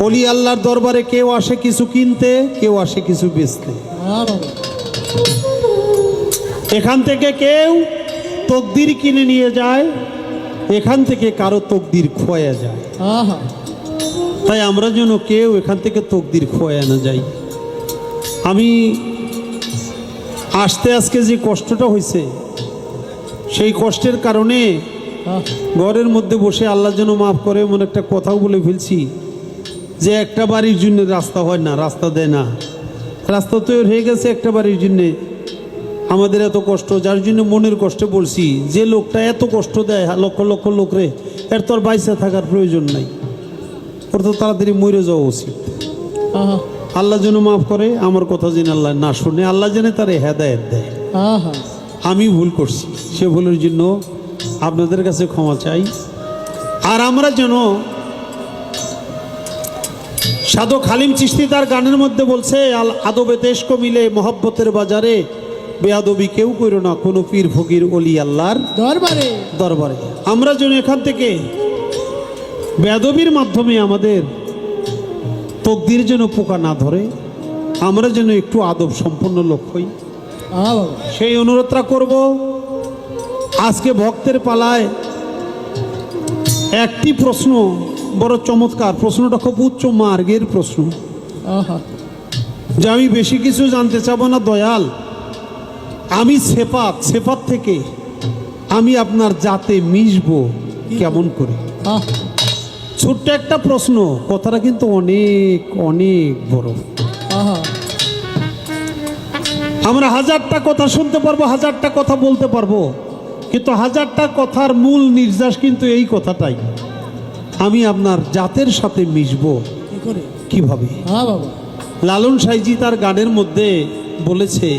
অলি আল্লাহর দরবারে কেউ আসে কিছু কিনতে, কেউ আসে কিছু বেচতে। এখান থেকে কেউ তকদির কিনে নিয়ে যায়, এখান থেকে কারো তকদির খোয়া যায়। তাই আমরা যেন কেউ এখান থেকে তকদির খোয়া না যাই। আমি আসতে আজকে যে কষ্টটা হয়েছে, সেই কষ্টের কারণে ঘরের মধ্যে বসে আল্লাহ যেন মাফ করে এমন একটা কথাও বলে ফেলছি যে একটা বাড়ির জন্য রাস্তা হয় না, রাস্তা দেয় না। রাস্তা তৈরি হয়ে গেছে একটা বাড়ির জন্যে, আমাদের এত কষ্ট, যার জন্য মনের কষ্টে বলছি যে লোকটা এত কষ্ট দেয় লক্ষ লক্ষ লোকরে, এর তোর বাইসে থাকার প্রয়োজন নাই, ওর তো তাড়াতাড়ি মরে যাওয়া উচিত। আল্লাহ যেন মাফ করে, আমার কথা যেন আল্লাহ না শুনে, আল্লাহ যেন তার হেদায়েত দেয়। আমি ভুল করছি, সে ভুলের জন্য আপনাদের কাছে ক্ষমা চাই। আর আমরা যেন সাধক হালিম চিশতি তার গানের মধ্যে বলছে, আল আদবে দেশক মিলে মোহব্বতের বাজারে বেয়াদবি কেউ করো না কোনো পীর ফকির অলি আল্লাহর দরবারে দরবারে। আমরা যেন এখান থেকে বেয়াদবির মাধ্যমে আমাদের তকদির যেন পোকা না ধরে, আমরা যেন একটু আদব সম্পন্ন লোক হই, সেই অনুরোধটা করব। আজকে ভক্তের পালায় একটি প্রশ্ন বড় চমৎকার, প্রশ্নটা খুব উচ্চ মার্গের প্রশ্ন, যে আমি বেশি কিছু জানতে চাবো না দয়াল, আমি সেফাত থেকে আমি আপনার জাতে মিশবো কেমন করে? ছোট্ট একটা প্রশ্ন, কথাটা কিন্তু অনেক অনেক বড়। আমরা হাজারটা কথা শুনতে পারবো, হাজারটা কথা বলতে পারবো, কিন্তু হাজারটা কথার মূল নির্যাস কিন্তু এই কথাটাই, আমি আপনার জাতের সাথে মিশবো কিভাবে? লালন সাইজি তার গানের মধ্যে বলেছে,